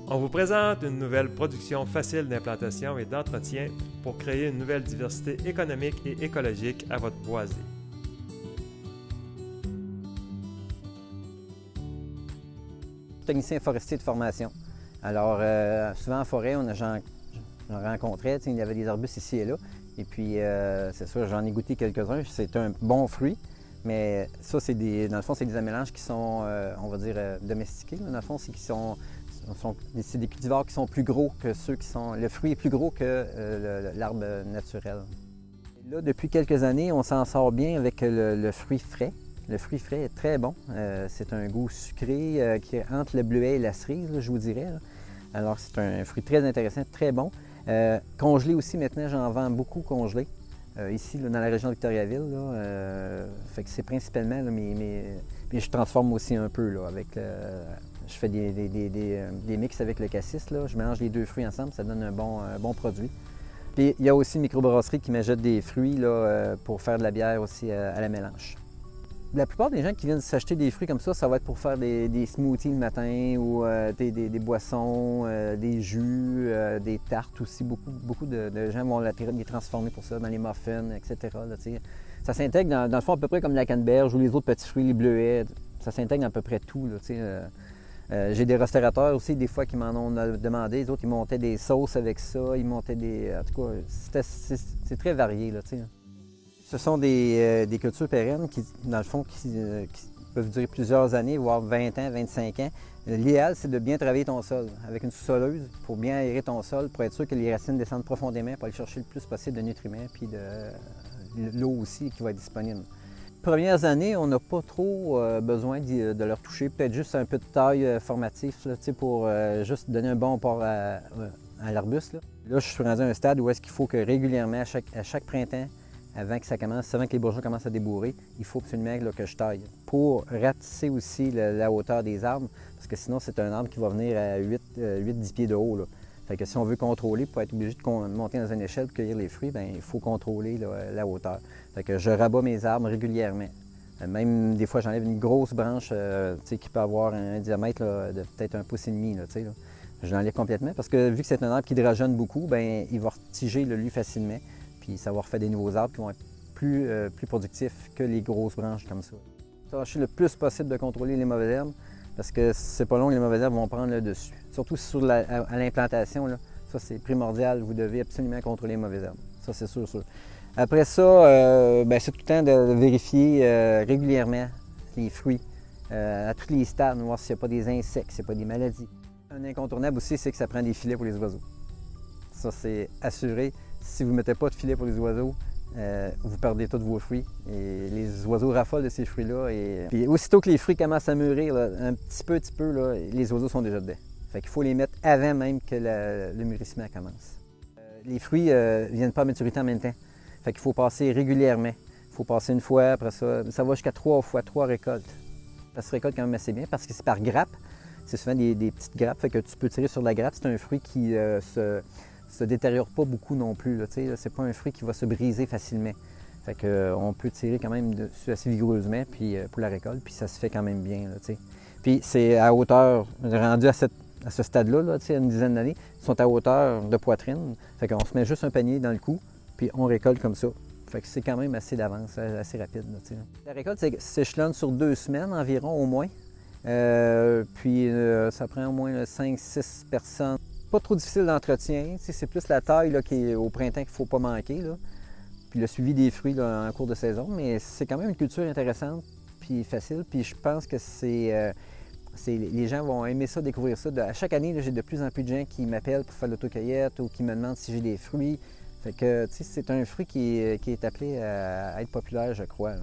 On vous présente une nouvelle production facile d'implantation et d'entretien pour créer une nouvelle diversité économique et écologique à votre boisé. Technicien forestier de formation. Alors, souvent en forêt, j'en rencontrais, il y avait des arbustes ici et là. Et puis, c'est sûr, j'en ai goûté quelques-uns. C'est un bon fruit, mais ça, dans le fond, c'est des amélanges qui sont, on va dire, domestiqués. Dans le fond, c'est des cultivars qui sont plus gros que ceux qui sont... Le fruit est plus gros que l'arbre naturel. Là, depuis quelques années, on s'en sort bien avec le fruit frais. Le fruit frais est très bon. C'est un goût sucré qui est entre le bleuet et la cerise, là, je vous dirais. Là. Alors, c'est un fruit très intéressant, très bon. Congelé aussi, maintenant, j'en vends beaucoup congelé. Ici, là, dans la région de Victoriaville. Fait que c'est principalement, là, puis je transforme aussi un peu là, avec je fais des mix avec le cassis. Là. Je mélange les deux fruits ensemble, ça donne un bon produit. Puis il y a aussi une microbrasserie qui m'achète des fruits là, pour faire de la bière aussi à la mélange. La plupart des gens qui viennent s'acheter des fruits comme ça va être pour faire des smoothies le matin ou des boissons, des jus, des tartes aussi. Beaucoup de gens vont les transformer pour ça, dans les muffins, etc. Là, ça s'intègre dans le fond à peu près comme la canneberge ou les autres petits fruits, les bleuets. Ça s'intègre dans à peu près tout. Là, j'ai des restaurateurs aussi, des fois, qui m'en ont demandé. Les autres, ils montaient des sauces avec ça, ils montaient des... En tout cas, c'est très varié. Là, ce sont des cultures pérennes qui, dans le fond, qui peuvent durer plusieurs années, voire 20 ans, 25 ans. L'idéal, c'est de bien travailler ton sol avec une sous-soleuse pour bien aérer ton sol, pour être sûr que les racines descendent profondément, pour aller chercher le plus possible de nutriments, puis de l'eau aussi qui va être disponible. Les premières années, on n'a pas trop besoin de leur toucher, peut-être juste un peu de taille formatif là, pour juste donner un bon port à l'arbuste. Là, je suis rendu à un stade où est-ce qu'il faut que régulièrement, à chaque printemps, avant que les bourgeons commencent à débourrer, il faut absolument là, que je taille pour ratisser aussi la hauteur des arbres, parce que sinon, c'est un arbre qui va venir à 8-10 pieds de haut. Là. Fait que si on veut contrôler, pour être obligé de monter dans une échelle pour cueillir les fruits, bien, il faut contrôler là, la hauteur. Fait que je rabats mes arbres régulièrement. Même des fois, j'enlève une grosse branche qui peut avoir un diamètre là, de peut-être 1,5 pouce. Là. Je l'enlève complètement parce que vu que c'est un arbre qui drageonne beaucoup, bien, il va retiger lui facilement. Puis ça va refaire des nouveaux arbres qui vont être plus productifs que les grosses branches comme ça. Tâcher le plus possible de contrôler les mauvaises herbes parce que c'est pas long que les mauvaises herbes vont prendre le dessus. Surtout à l'implantation, ça c'est primordial. Vous devez absolument contrôler les mauvaises herbes. Ça c'est sûr. Après ça, c'est tout le temps de vérifier régulièrement les fruits à tous les stades, voir s'il n'y a pas des insectes, s'il n'y a pas des maladies. Un incontournable aussi, c'est que ça prend des filets pour les oiseaux. Ça c'est assuré. Si vous ne mettez pas de filet pour les oiseaux, vous perdez tous vos fruits. Et les oiseaux raffolent de ces fruits-là. Puis aussitôt que les fruits commencent à mûrir, là, un petit peu, là, les oiseaux sont déjà dedans. Fait qu'il faut les mettre avant même que le mûrissement commence. Les fruits ne viennent pas à maturité en même temps. Fait qu'il faut passer régulièrement. Il faut passer une fois, après ça va jusqu'à 3 fois 3 récoltes. Ça se récolte quand même assez bien parce que c'est par grappe. C'est souvent des petites grappes, fait que tu peux tirer sur la grappe. C'est un fruit qui se détériore pas beaucoup non plus. C'est pas un fruit qui va se briser facilement. Fait que, on peut tirer quand même dessus assez vigoureusement puis, pour la récolte, puis ça se fait quand même bien. Là, puis c'est à hauteur, rendu à ce stade-là, là, une dizaine d'années, ils sont à hauteur de poitrine. Fait qu'on se met juste un panier dans le cou, puis on récolte comme ça. Fait que c'est quand même assez d'avance, assez rapide. Là, la récolte s'échelonne sur 2 semaines environ, au moins. Puis ça prend au moins 5-6 personnes. Pas trop difficile d'entretien, c'est plus la taille là, qui est au printemps qu'il ne faut pas manquer. Là. Puis le suivi des fruits là, en cours de saison, mais c'est quand même une culture intéressante puis facile. Puis je pense que les gens vont aimer ça, découvrir ça. À chaque année, j'ai de plus en plus de gens qui m'appellent pour faire l'autocueillette ou qui me demandent si j'ai des fruits. Fait que c'est un fruit qui est appelé à être populaire, je crois. Là.